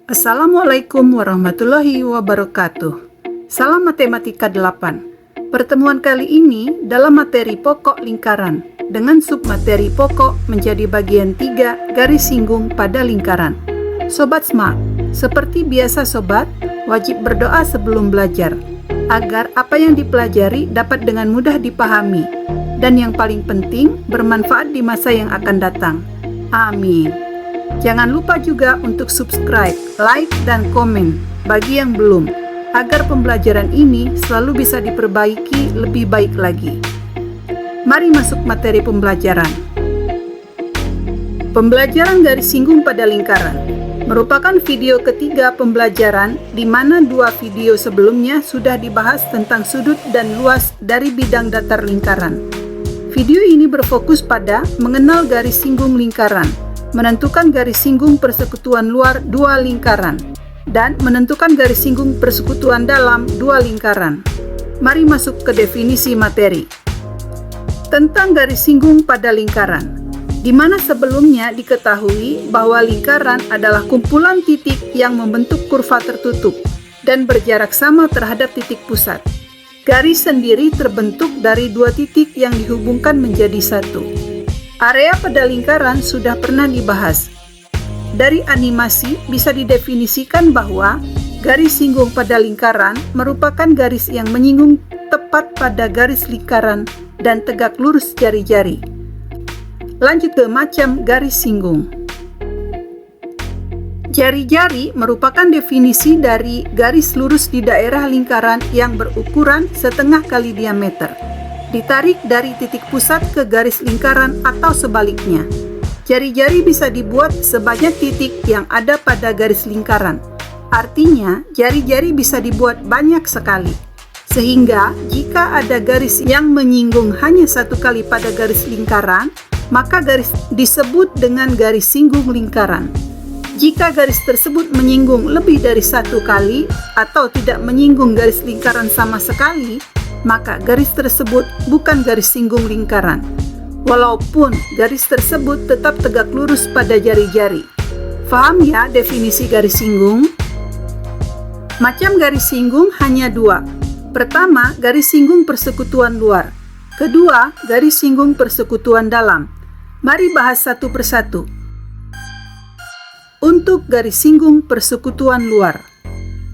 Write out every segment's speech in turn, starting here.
Assalamualaikum warahmatullahi wabarakatuh. Salam Matematika 8. Pertemuan kali ini dalam materi pokok lingkaran dengan submateri pokok menjadi bagian 3 garis singgung pada lingkaran. Sobat Smart, seperti biasa sobat, wajib berdoa sebelum belajar agar apa yang dipelajari dapat dengan mudah dipahami dan yang paling penting bermanfaat di masa yang akan datang. Amin. Jangan lupa juga untuk subscribe, like, dan komen bagi yang belum, agar pembelajaran ini selalu bisa diperbaiki lebih baik lagi. Mari masuk materi pembelajaran. Pembelajaran garis singgung pada lingkaran merupakan video ketiga pembelajaran di mana 2 video sebelumnya sudah dibahas tentang sudut dan luas dari bidang datar lingkaran. Video ini berfokus pada mengenal garis singgung lingkaran, menentukan garis singgung persekutuan luar 2 lingkaran, dan menentukan garis singgung persekutuan dalam 2 lingkaran. Mari masuk ke definisi materi. Tentang garis singgung pada lingkaran, di mana sebelumnya diketahui bahwa lingkaran adalah kumpulan titik yang membentuk kurva tertutup dan berjarak sama terhadap titik pusat. Garis sendiri terbentuk dari 2 titik yang dihubungkan menjadi satu. Area pada lingkaran sudah pernah dibahas. Dari animasi bisa didefinisikan bahwa garis singgung pada lingkaran merupakan garis yang menyinggung tepat pada garis lingkaran dan tegak lurus jari-jari. Lanjut ke macam garis singgung. Jari-jari merupakan definisi dari garis lurus di daerah lingkaran yang berukuran setengah kali diameter, ditarik dari titik pusat ke garis lingkaran atau sebaliknya. Jari-jari bisa dibuat sebanyak titik yang ada pada garis lingkaran. Artinya, jari-jari bisa dibuat banyak sekali. Sehingga, jika ada garis yang menyinggung hanya 1 kali pada garis lingkaran, maka garis disebut dengan garis singgung lingkaran. Jika garis tersebut menyinggung lebih dari 1 kali atau tidak menyinggung garis lingkaran sama sekali, maka garis tersebut bukan garis singgung lingkaran, walaupun garis tersebut tetap tegak lurus pada jari-jari. Paham ya definisi garis singgung? Macam garis singgung hanya 2. Pertama, garis singgung persekutuan luar. Kedua, garis singgung persekutuan dalam. Mari bahas satu persatu. Untuk garis singgung persekutuan luar,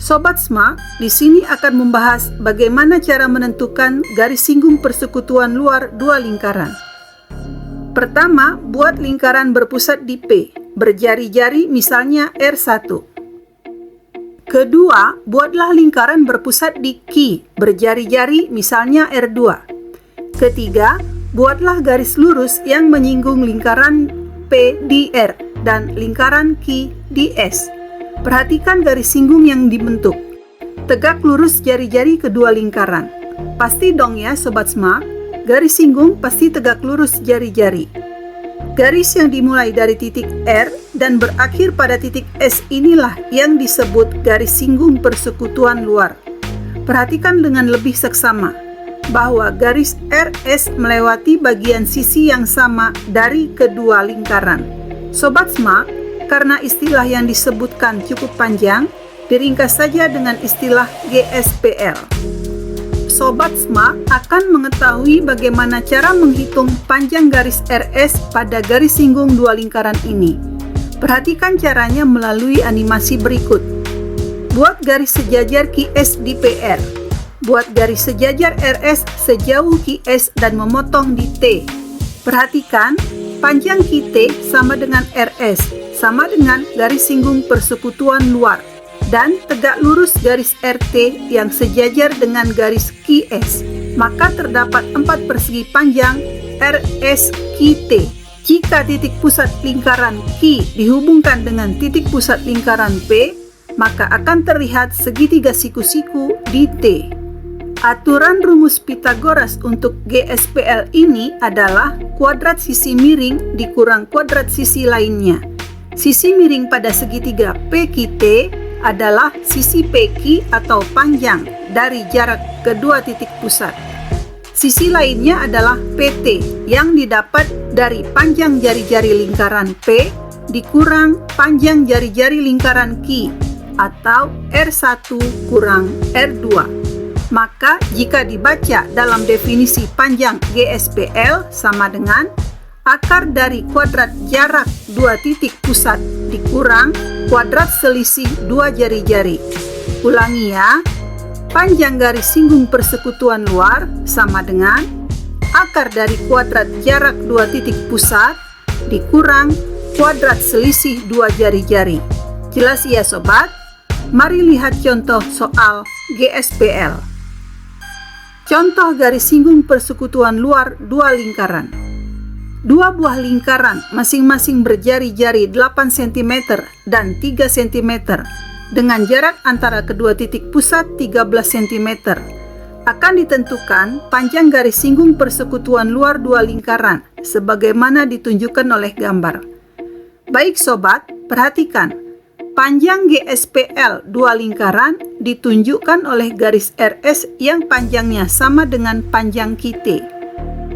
Sobat Smart di sini akan membahas bagaimana cara menentukan garis singgung persekutuan luar 2 lingkaran. Pertama, buat lingkaran berpusat di P, berjari-jari misalnya R1. Kedua, buatlah lingkaran berpusat di Q, berjari-jari misalnya R2. Ketiga, buatlah garis lurus yang menyinggung lingkaran P di R dan lingkaran Q di S. Perhatikan garis singgung yang dibentuk. Tegak lurus jari-jari kedua lingkaran. Pasti dong ya Sobat Smart, garis singgung pasti tegak lurus jari-jari. Garis yang dimulai dari titik R dan berakhir pada titik S inilah yang disebut garis singgung persekutuan luar. Perhatikan dengan lebih seksama bahwa garis RS melewati bagian sisi yang sama dari kedua lingkaran. Sobat Smart, karena istilah yang disebutkan cukup panjang, diringkas saja dengan istilah GSPL. Sobat Smart akan mengetahui bagaimana cara menghitung panjang garis RS pada garis singgung 2 lingkaran ini. Perhatikan caranya melalui animasi berikut. Buat garis sejajar QS di PR. Buat garis sejajar RS sejauh QS dan memotong di T. Perhatikan, panjang QT sama dengan RS, sama dengan garis singgung persekutuan luar, dan tegak lurus garis RT yang sejajar dengan garis QS. Maka terdapat 4 persegi panjang RSQT. Jika titik pusat lingkaran Q dihubungkan dengan titik pusat lingkaran P, maka akan terlihat segitiga siku-siku di T. Aturan rumus Pythagoras untuk GSPL ini adalah kuadrat sisi miring dikurang kuadrat sisi lainnya. Sisi miring pada segitiga PQT adalah sisi PQ atau panjang dari jarak kedua titik pusat. Sisi lainnya adalah PT yang didapat dari panjang jari-jari lingkaran P dikurang panjang jari-jari lingkaran Q atau R1 kurang R2. Maka jika dibaca dalam definisi panjang GSPL sama dengan akar dari kuadrat jarak dua titik pusat dikurang kuadrat selisih dua jari-jari. Ulangi ya, panjang garis singgung persekutuan luar sama dengan akar dari kuadrat jarak dua titik pusat dikurang kuadrat selisih dua jari-jari. Jelas ya sobat? Mari lihat contoh soal GSPL. Contoh garis singgung persekutuan luar dua lingkaran. Dua buah lingkaran masing-masing berjari-jari 8 cm dan 3 cm dengan jarak antara kedua titik pusat 13 cm. Akan ditentukan panjang garis singgung persekutuan luar dua lingkaran sebagaimana ditunjukkan oleh gambar. Baik sobat, perhatikan. Panjang GSPL dua lingkaran ditunjukkan oleh garis RS yang panjangnya sama dengan panjang QT.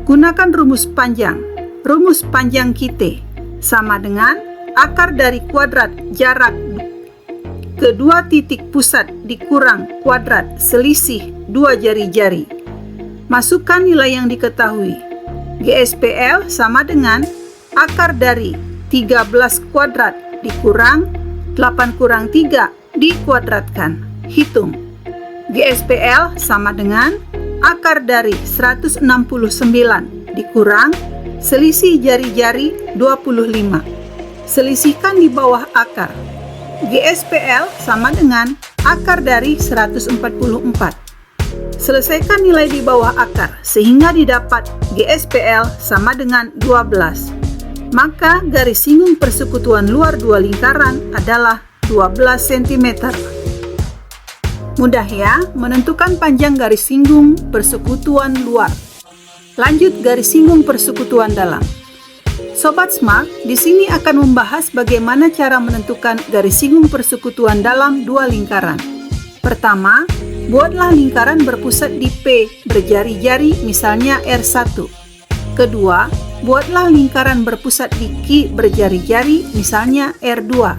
Gunakan rumus panjang. Rumus panjang QT sama dengan akar dari kuadrat jarak kedua titik pusat dikurang kuadrat selisih dua jari-jari. Masukkan nilai yang diketahui. GSPL sama dengan akar dari 13 kuadrat dikurang 8 kurang 3 dikuadratkan. Hitung. GSPL sama dengan akar dari 169 dikurang selisih jari-jari 25. Selisihkan di bawah akar. GSPL sama dengan akar dari 144. Selesaikan nilai di bawah akar sehingga didapat GSPL sama dengan 12. Maka garis singgung persekutuan luar dua lingkaran adalah 12 cm. Mudah ya menentukan panjang garis singgung persekutuan luar. Lanjut garis singgung persekutuan dalam. Sobat Smart, di sini akan membahas bagaimana cara menentukan garis singgung persekutuan dalam dua lingkaran. Pertama, buatlah lingkaran berpusat di P berjari-jari misalnya R1. Kedua, buatlah lingkaran berpusat di Q berjari-jari misalnya R2.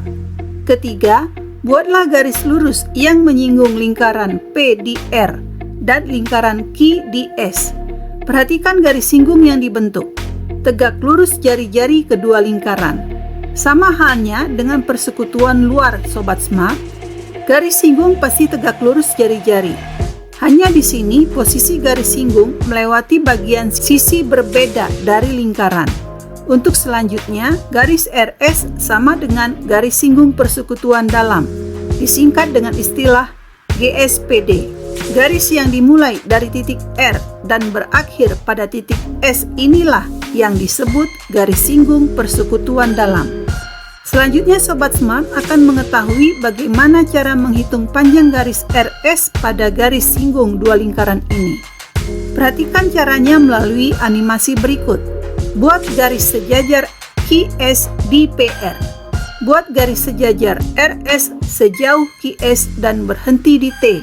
Ketiga, buatlah garis lurus yang menyinggung lingkaran P di R dan lingkaran Q di S. Perhatikan garis singgung yang dibentuk. Tegak lurus jari-jari kedua lingkaran. Sama halnya dengan persekutuan luar Sobat Smart. Garis singgung pasti tegak lurus jari-jari. Hanya di sini posisi garis singgung melewati bagian sisi berbeda dari lingkaran. Untuk selanjutnya, garis RS sama dengan garis singgung persekutuan dalam, disingkat dengan istilah GSPD. Garis yang dimulai dari titik R dan berakhir pada titik S inilah yang disebut garis singgung persekutuan dalam. Selanjutnya Sobat Smart akan mengetahui bagaimana cara menghitung panjang garis RS pada garis singgung dua lingkaran ini. Perhatikan caranya melalui animasi berikut. Buat garis sejajar QS di PR. Buat garis sejajar RS sejauh QS dan berhenti di T.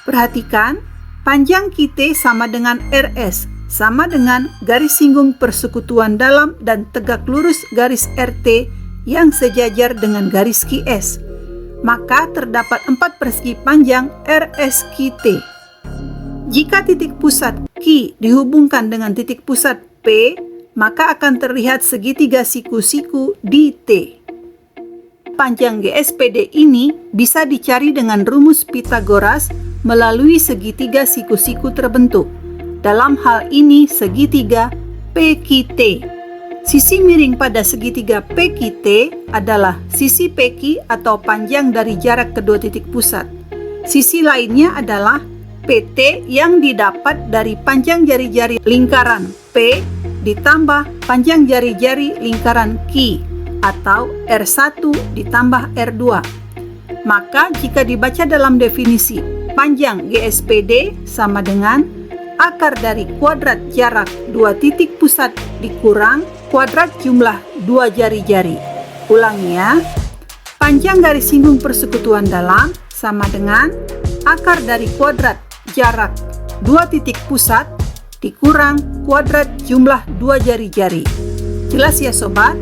Perhatikan, panjang QT sama dengan RS, sama dengan garis singgung persekutuan dalam dan tegak lurus garis RT yang sejajar dengan garis QS. Maka terdapat 4 persegi panjang RSQT. Jika titik pusat Q dihubungkan dengan titik pusat P, maka akan terlihat segitiga siku-siku di T. Panjang GSPD ini bisa dicari dengan rumus Pythagoras melalui segitiga siku-siku terbentuk. Dalam hal ini segitiga PQT. Sisi miring pada segitiga PQT adalah sisi PQ atau panjang dari jarak kedua titik pusat. Sisi lainnya adalah PT yang didapat dari panjang jari-jari lingkaran P ditambah panjang jari-jari lingkaran Q atau R1 ditambah R2. Maka jika dibaca dalam definisi, panjang GSPD sama dengan akar dari kuadrat jarak dua titik pusat dikurang kuadrat jumlah dua jari-jari. Ulangi ya. Panjang garis singgung persekutuan dalam sama dengan akar dari kuadrat jarak dua titik pusat dikurang kuadrat jumlah dua jari-jari. Jelas ya sobat?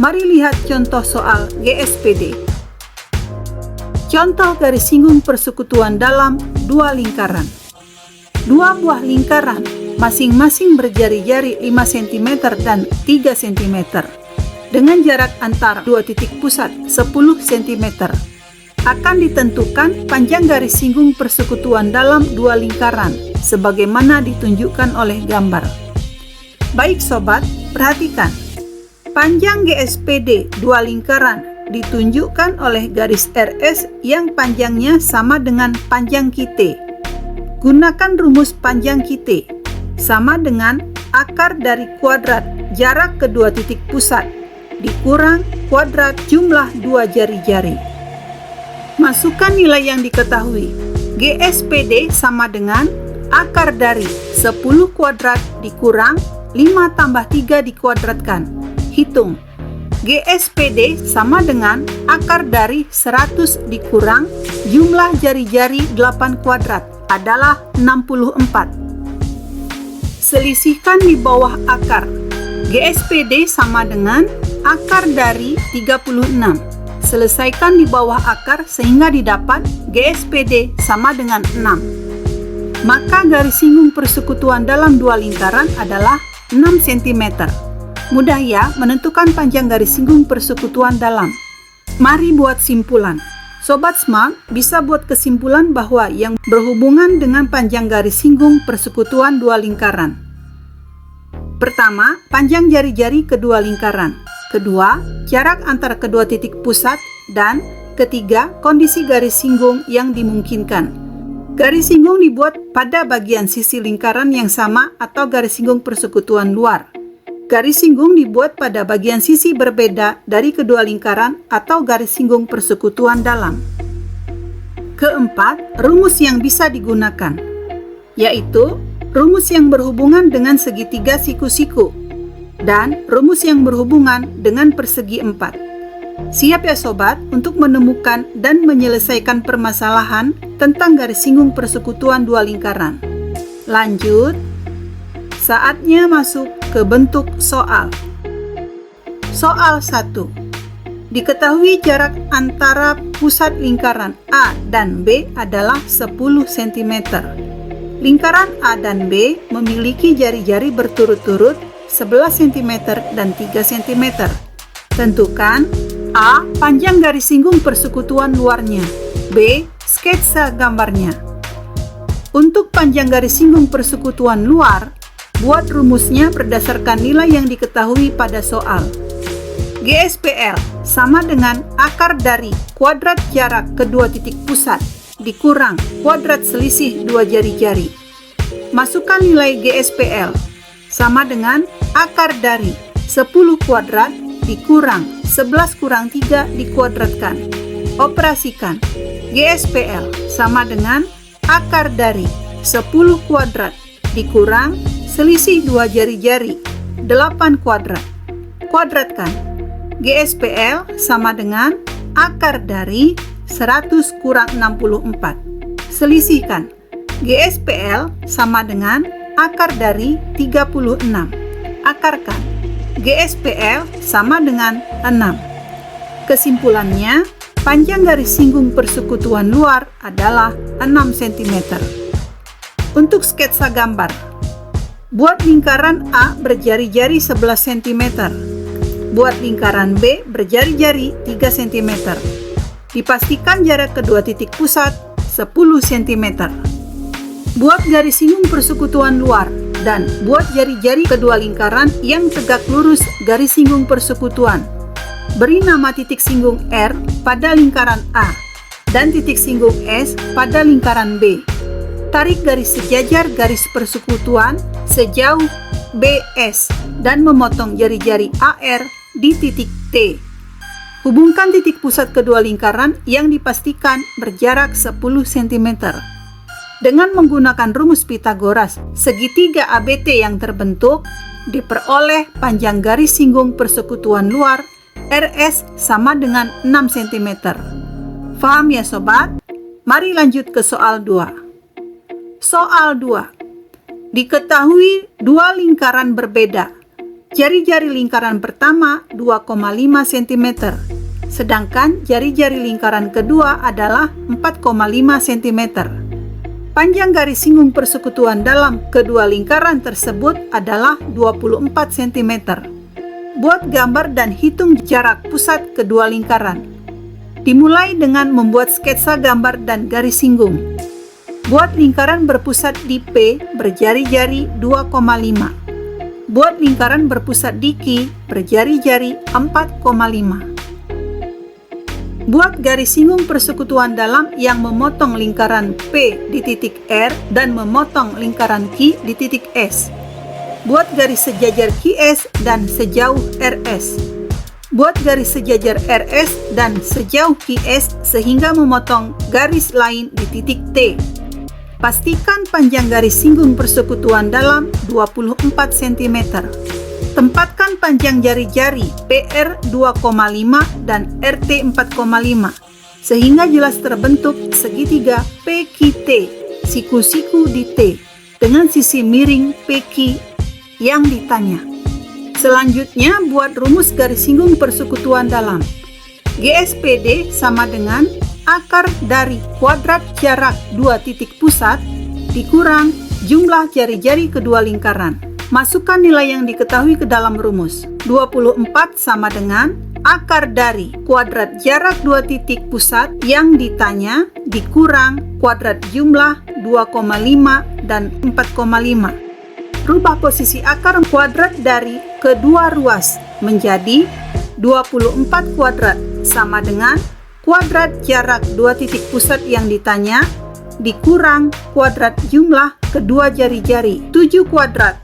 Mari lihat contoh soal GSPD. Contoh garis singgung persekutuan dalam dua lingkaran. Dua buah lingkaran masing-masing berjari-jari 5 cm dan 3 cm dengan jarak antar dua titik pusat 10 cm. Akan ditentukan panjang garis singgung persekutuan dalam dua lingkaran sebagaimana ditunjukkan oleh gambar. Baik sobat, perhatikan. Panjang GSPD dua lingkaran ditunjukkan oleh garis RS yang panjangnya sama dengan panjang QT. Gunakan rumus panjang QT sama dengan akar dari kuadrat jarak kedua titik pusat dikurang kuadrat jumlah dua jari-jari. Masukkan nilai yang diketahui. GSPD sama dengan akar dari 10 kuadrat dikurang 5 tambah 3 dikuadratkan. Hitung. GSPD sama dengan akar dari 100 dikurang jumlah jari-jari 8 kuadrat adalah 64. Selisihkan di bawah akar. GSPD sama dengan akar dari 36. Selesaikan di bawah akar sehingga didapat GSPD sama dengan 6. Maka garis singgung persekutuan dalam dua lingkaran adalah 6 cm. Mudah ya menentukan panjang garis singgung persekutuan dalam. Mari buat simpulan. Sobat Smart bisa buat kesimpulan bahwa yang berhubungan dengan panjang garis singgung persekutuan dua lingkaran. Pertama, panjang jari-jari kedua lingkaran. Kedua, jarak antara kedua titik pusat. Dan ketiga, kondisi garis singgung yang dimungkinkan. Garis singgung dibuat pada bagian sisi lingkaran yang sama atau garis singgung persekutuan luar. Garis singgung dibuat pada bagian sisi berbeda dari kedua lingkaran atau garis singgung persekutuan dalam. Keempat, rumus yang bisa digunakan, yaitu rumus yang berhubungan dengan segitiga siku-siku dan rumus yang berhubungan dengan persegi empat. Siap ya sobat untuk menemukan dan menyelesaikan permasalahan tentang garis singgung persekutuan dua lingkaran. Lanjut, saatnya masuk ke bentuk soal. Soal 1. Diketahui jarak antara pusat lingkaran A dan B adalah 10 cm. Lingkaran A dan B memiliki jari-jari berturut-turut 11 cm dan 3 cm. Tentukan A. Panjang garis singgung persekutuan luarnya. B. Sketsa gambarnya. Untuk panjang garis singgung persekutuan luar, buat rumusnya berdasarkan nilai yang diketahui pada soal. GSPL sama dengan akar dari kuadrat jarak kedua titik pusat dikurang kuadrat selisih dua jari-jari. Masukkan nilai GSPL sama dengan akar dari 10 kuadrat dikurang 11 kurang 3 dikuadratkan. Operasikan. GSPL sama dengan akar dari 10 kuadrat dikurang selisih dua jari-jari 8 kuadrat. Kuadratkan. GSPL sama dengan akar dari 100 kurang 64. Selisihkan. GSPL sama dengan akar dari 36. Akarkan. GSPL sama dengan 6. Kesimpulannya, panjang garis singgung persekutuan luar adalah 6 cm. Untuk sketsa gambar, buat lingkaran A berjari-jari 11 cm. Buat lingkaran B berjari-jari 3 cm. Dipastikan jarak kedua titik pusat 10 cm. Buat garis singgung persekutuan luar dan buat jari-jari kedua lingkaran yang tegak lurus garis singgung persekutuan. Beri nama titik singgung R pada lingkaran A dan titik singgung S pada lingkaran B. Tarik garis sejajar garis persekutuan sejauh BS dan memotong jari-jari AR di titik T. Hubungkan titik pusat kedua lingkaran yang dipastikan berjarak 10 cm. Dengan menggunakan rumus Pitagoras, segitiga ABT yang terbentuk diperoleh panjang garis singgung persekutuan luar RS sama dengan 6 cm. Faham ya sobat? Mari lanjut ke soal 2. Soal 2. Diketahui dua lingkaran berbeda. Jari-jari lingkaran pertama 2,5 cm, sedangkan jari-jari lingkaran kedua adalah 4,5 cm. Panjang garis singgung persekutuan dalam kedua lingkaran tersebut adalah 24 cm. Buat gambar dan hitung jarak pusat kedua lingkaran. Dimulai dengan membuat sketsa gambar dan garis singgung. Buat lingkaran berpusat di P berjari-jari 2,5. Buat lingkaran berpusat di Q berjari-jari 4,5. Buat garis singgung persekutuan dalam yang memotong lingkaran P di titik R dan memotong lingkaran Q di titik S. Buat garis sejajar QS dan sejauh RS. Buat garis sejajar RS dan sejauh QS sehingga memotong garis lain di titik T. Pastikan panjang garis singgung persekutuan dalam 24 cm. Tempatkan panjang jari-jari PR 2,5 dan RT 4,5 sehingga jelas terbentuk segitiga PQT, siku-siku di T, dengan sisi miring PQ yang ditanya. Selanjutnya buat rumus garis singgung persekutuan dalam. GSPD sama dengan akar dari kuadrat jarak dua titik pusat dikurang jumlah jari-jari kedua lingkaran. Masukkan nilai yang diketahui ke dalam rumus. 24 sama dengan akar dari kuadrat jarak dua titik pusat yang ditanya dikurang kuadrat jumlah 2,5 dan 4,5. Rubah posisi akar kuadrat dari kedua ruas menjadi 24 kuadrat sama dengan kuadrat jarak dua titik pusat yang ditanya dikurang kuadrat jumlah kedua jari-jari 7 kuadrat.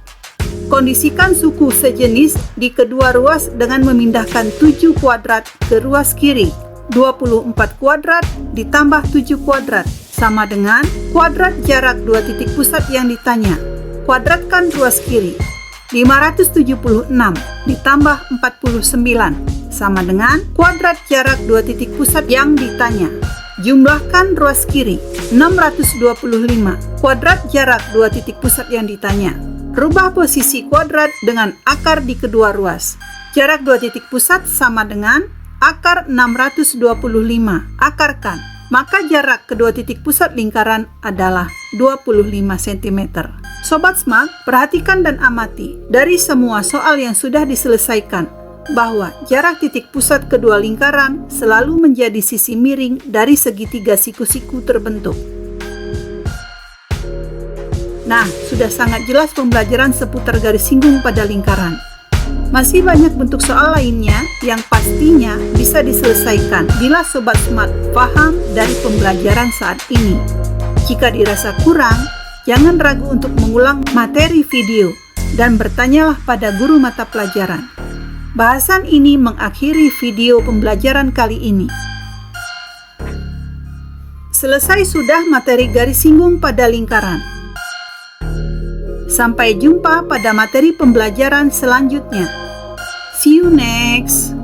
Kondisikan suku sejenis di kedua ruas dengan memindahkan 7 kuadrat ke ruas kiri. 24 kuadrat ditambah 7 kuadrat sama dengan kuadrat jarak dua titik pusat yang ditanya. Kuadratkan ruas kiri. 576 ditambah 49 sama dengan kuadrat jarak dua titik pusat yang ditanya. Jumlahkan ruas kiri. 625 kuadrat jarak dua titik pusat yang ditanya. Rubah posisi kuadrat dengan akar di kedua ruas. Jarak dua titik pusat sama dengan akar 625. Akarkan. Maka jarak kedua titik pusat lingkaran adalah 25 cm. Sobat Smart, perhatikan dan amati dari semua soal yang sudah diselesaikan bahwa jarak titik pusat kedua lingkaran selalu menjadi sisi miring dari segitiga siku-siku terbentuk. Nah, sudah sangat jelas pembelajaran seputar garis singgung pada lingkaran. Masih banyak bentuk soal lainnya yang pastinya bisa diselesaikan bila Sobat Smart paham dari pembelajaran saat ini. Jika dirasa kurang, jangan ragu untuk mengulang materi video dan bertanyalah pada guru mata pelajaran. Bahasan ini mengakhiri video pembelajaran kali ini. Selesai sudah materi garis singgung pada lingkaran. Sampai jumpa pada materi pembelajaran selanjutnya. See you next.